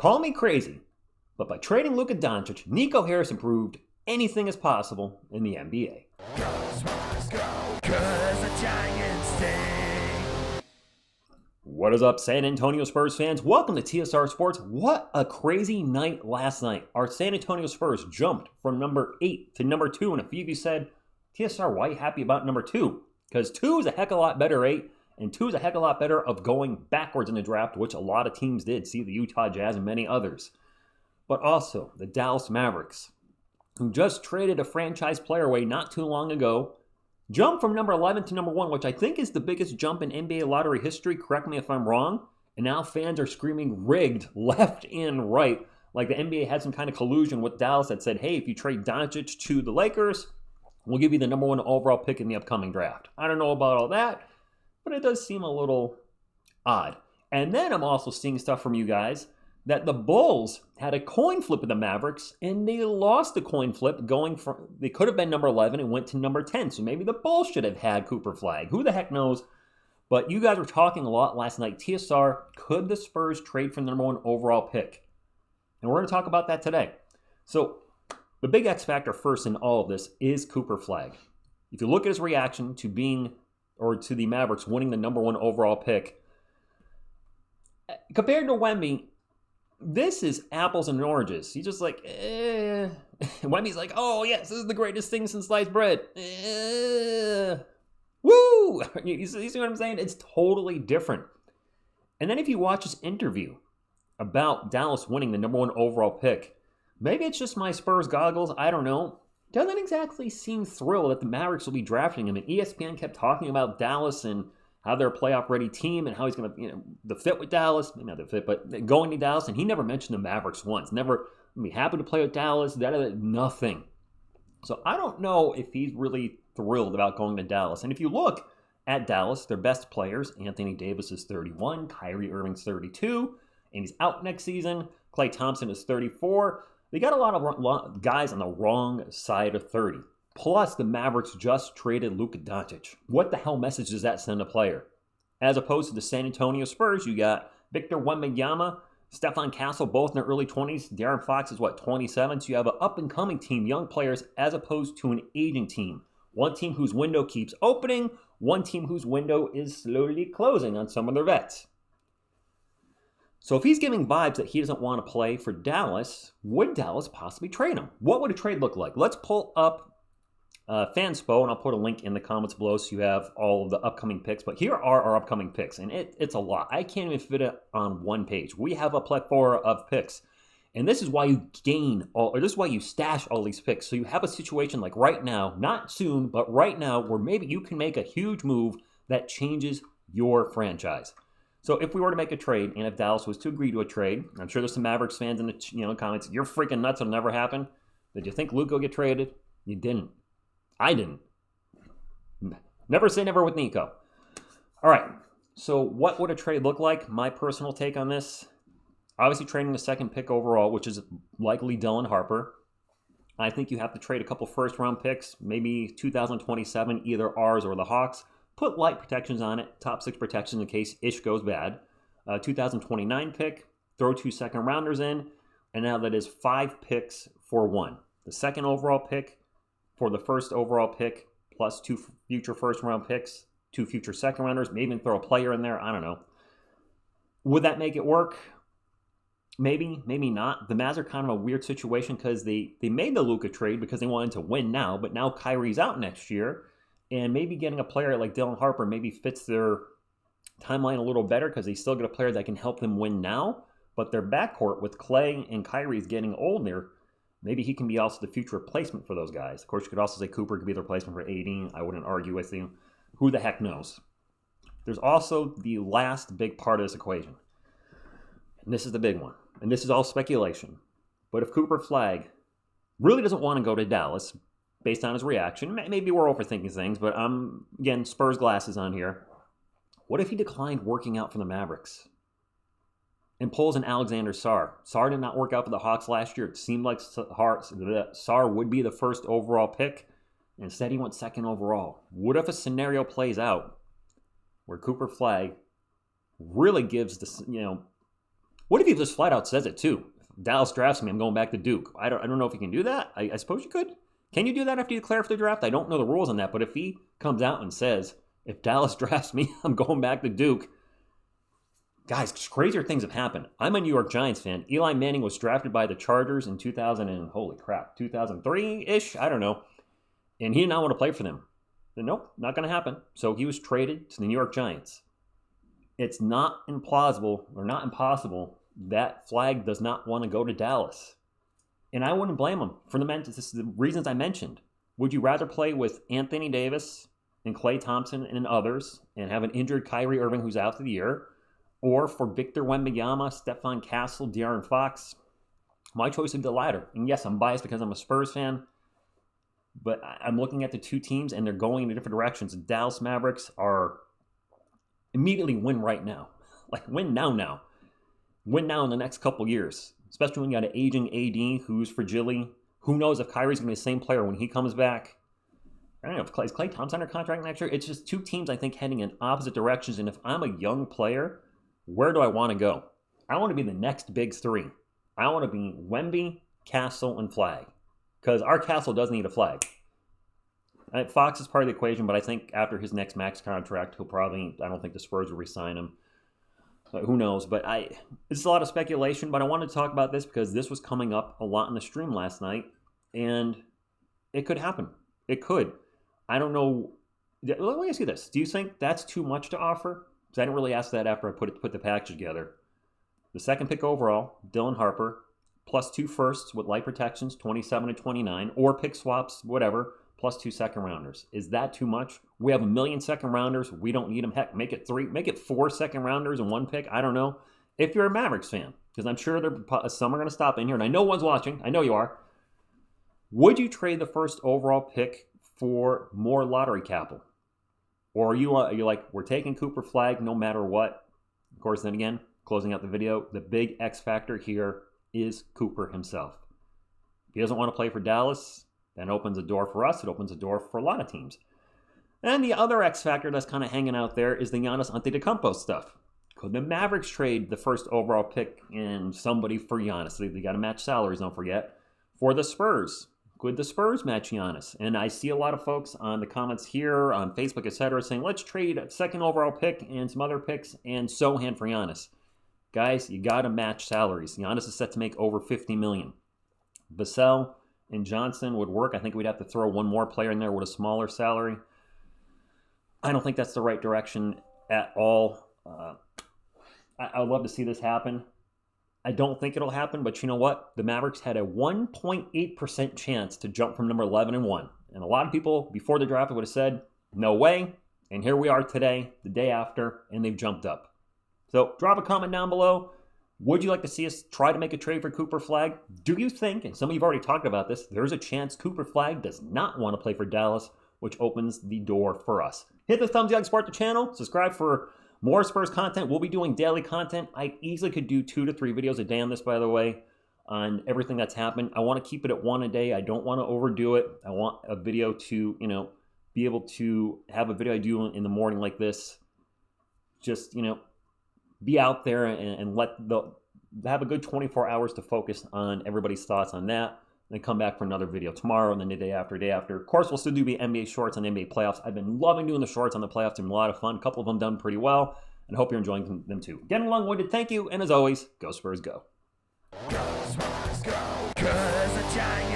Call me crazy, but by trading Luka Doncic, Nico Harrison proved anything is possible in the NBA. What is up, San Antonio Spurs fans? Welcome to TSR Sports. What a crazy night last night. Our San Antonio Spurs jumped from number 8 to number 2, and a few of you said, TSR, why are you happy about number 2? Because 2 is a heck of a lot better 8, and 2 is a heck of a lot better of going backwards in the draft, which a lot of teams did. See the Utah Jazz and many others. But also the Dallas Mavericks, who just traded a franchise player away not too long ago, jumped from number 11 to number 1, which I think is the biggest jump in NBA lottery history. Correct me if I'm wrong. And now fans are screaming rigged left and right, like the NBA had some kind of collusion with Dallas that said, hey, if you trade Doncic to the Lakers, we'll give you the number 1 overall pick in the upcoming draft. I don't know about all that, but it does seem a little odd. And then I'm also seeing stuff from you guys that the Bulls had a coin flip with the Mavericks, and they lost the coin flip going from, they could have been number 11 and went to number 10. So maybe the Bulls should have had Cooper Flagg. Who the heck knows? But you guys were talking a lot last night. TSR, could the Spurs trade for the number 1 overall pick? And we're going to talk about that today. So the big X factor first in all of this is Cooper Flagg. If you look at his reaction to to the Mavericks winning the number 1 overall pick, compared to Wemby, this is apples and oranges. He's just like, eh. Wemby's like, oh yes, this is the greatest thing since sliced bread. Woo! You see what I'm saying? It's totally different. And then if you watch his interview about Dallas winning the number 1 overall pick, maybe it's just my Spurs goggles, I don't know. Doesn't exactly seem thrilled that the Mavericks will be drafting him. And ESPN kept talking about Dallas and how they're a playoff-ready team and how he's going to, the fit with Dallas. Maybe not the fit, but going to Dallas. And he never mentioned the Mavericks once. Never be happy to play with Dallas. Nothing. So I don't know if he's really thrilled about going to Dallas. And if you look at Dallas, their best players, Anthony Davis is 31, Kyrie Irving's 32, and he's out next season. Klay Thompson is 34. They got a lot of guys on the wrong side of 30. Plus, the Mavericks just traded Luka Doncic. What the hell message does that send a player? As opposed to the San Antonio Spurs, you got Victor Wembanyama, Stephon Castle, both in their early 20s. De'Aaron Fox is, 27? So you have an up-and-coming team, young players, as opposed to an aging team. One team whose window keeps opening, one team whose window is slowly closing on some of their vets. So if he's giving vibes that he doesn't want to play for Dallas, would Dallas possibly trade him? What would a trade look like? Let's pull up Fanspo, and I'll put a link in the comments below so you have all of the upcoming picks. But here are our upcoming picks, and it's a lot. I can't even fit it on one page. We have a plethora of picks, and this is why you this is why you stash all these picks. So you have a situation like right now, not soon, but right now, where maybe you can make a huge move that changes your franchise. So if we were to make a trade, and if Dallas was to agree to a trade, I'm sure there's some Mavericks fans in the comments. You're freaking nuts! It'll never happen. Did you think Luka would get traded? You didn't. I didn't. Never say never with Nico. All right. So what would a trade look like? My personal take on this, obviously trading the 2nd pick overall, which is likely Dylan Harper. I think you have to trade a couple first-round picks, maybe 2027, either ours or the Hawks. Put light protections on it, top 6 protections in case Ish goes bad. 2029 pick, throw 2 second-rounders in, and now that is 5 picks for 1. The 2nd overall pick for the 1st overall pick, plus 2 future first-round picks, 2 future second-rounders, maybe even throw a player in there, I don't know. Would that make it work? Maybe, maybe not. The Mavs are kind of a weird situation because they made the Luka trade because they wanted to win now, but now Kyrie's out next year, and maybe getting a player like Dylan Harper maybe fits their timeline a little better because they still get a player that can help them win now, but their backcourt with Klay and Kyrie is getting older. Maybe he can be also the future replacement for those guys. Of course, you could also say Cooper could be the replacement for AD. I wouldn't argue with you. Who the heck knows? There's also the last big part of this equation. And this is the big one. And this is all speculation. But if Cooper Flagg really doesn't want to go to Dallas, based on his reaction, maybe we're overthinking things, but I'm, again, Spurs glasses on here. What if he declined working out for the Mavericks and pulls an Alexander Sarr? Sarr did not work out for the Hawks last year. It seemed like Sarr would be the 1st overall pick. Instead, he went 2nd overall. What if a scenario plays out where Cooper Flagg really gives the, What if he just flat out says it too? If Dallas drafts me, I'm going back to Duke. I don't know if you can do that. I suppose you could. Can you do that after you declare for the draft? I don't know the rules on that, but if he comes out and says, if Dallas drafts me, I'm going back to Duke. Guys, crazier things have happened. I'm a New York Giants fan. Eli Manning was drafted by the Chargers in 2003-ish, I don't know. And he did not want to play for them. Nope, not going to happen. So he was traded to the New York Giants. It's not implausible or not impossible that Flagg does not want to go to Dallas. And I wouldn't blame him for the reasons I mentioned. Would you rather play with Anthony Davis and Klay Thompson and others and have an injured Kyrie Irving who's out for the year? Or for Victor Wembanyama, Stephon Castle, De'Aaron Fox? My choice would be the latter. And yes, I'm biased because I'm a Spurs fan. But I'm looking at the two teams and they're going in different directions. The Dallas Mavericks are immediately win right now. Like win now. Win now in the next couple years. Especially when you got an aging AD who's fragile. Who knows if Kyrie's going to be the same player when he comes back. I don't know if Klay Thompson under contract next year. It's just two teams, I think, heading in opposite directions. And if I'm a young player, where do I want to go? I want to be the next big three. I want to be Wemby, Castle, and Flagg. Because our Castle does need a flag. Fox is part of the equation, but I think after his next max contract, he'll probably, I don't think the Spurs will re-sign him. Who knows? But it's a lot of speculation, but I wanted to talk about this because this was coming up a lot in the stream last night, and it could happen. It could. I don't know. Let me ask you this. Do you think that's too much to offer? Because I didn't really ask that after I put the package together. The second pick overall, Dylan Harper, plus 2 firsts with light protections, 27 and 29, or pick swaps, whatever, plus 2 second rounders. Is that too much? We have 1 million second rounders. We don't need them. Heck, make it 4 second rounders and 1 pick. I don't know. If you're a Mavericks fan, because I'm sure some are going to stop in here, and I know one's watching. I know you are. Would you trade the first overall pick for more lottery capital? Or are you like, we're taking Cooper Flagg no matter what? Of course, then again, closing out the video, the big X factor here is Cooper himself. If he doesn't want to play for Dallas, then it opens a door for us. It opens a door for a lot of teams. And the other X factor that's kind of hanging out there is the Giannis Antetokounmpo stuff. Could the Mavericks trade the first overall pick and somebody for Giannis? They got to match salaries, don't forget. For the Spurs, could the Spurs match Giannis? And I see a lot of folks on the comments here, on Facebook, etc., saying, let's trade a second overall pick and some other picks and Sohan for Giannis. Guys, you got to match salaries. Giannis is set to make over $50 million. Vassell and Johnson would work. I think we'd have to throw one more player in there with a smaller salary. I don't think that's the right direction at all. I would love to see this happen. I don't think it'll happen, but you know what? The Mavericks had a 1.8% chance to jump from number 11 and 1. And a lot of people before the draft would have said, no way. And here we are today, the day after, and they've jumped up. So drop a comment down below. Would you like to see us try to make a trade for Cooper Flagg? Do you think, and some of you have already talked about this, there's a chance Cooper Flagg does not want to play for Dallas, which opens the door for us? Hit the thumbs up, support the channel, subscribe for more Spurs content. We'll be doing daily content. I easily could do 2 to 3 videos a day on this, by the way, on everything that's happened. I want to keep it at 1 a day. I don't want to overdo it. I want a video to, be able to have a video I do in the morning like this. Just, be out there and have a good 24 hours to focus on everybody's thoughts on that. Then come back for another video tomorrow and then the day after. Of course, we'll still do the NBA shorts on the NBA playoffs. I've been loving doing the shorts on the playoffs. It's been a lot of fun. A couple of them done pretty well. And I hope you're enjoying them too. Getting long-winded, thank you. And as always, go Spurs, go. Go Spurs, go. 'Cause the Giants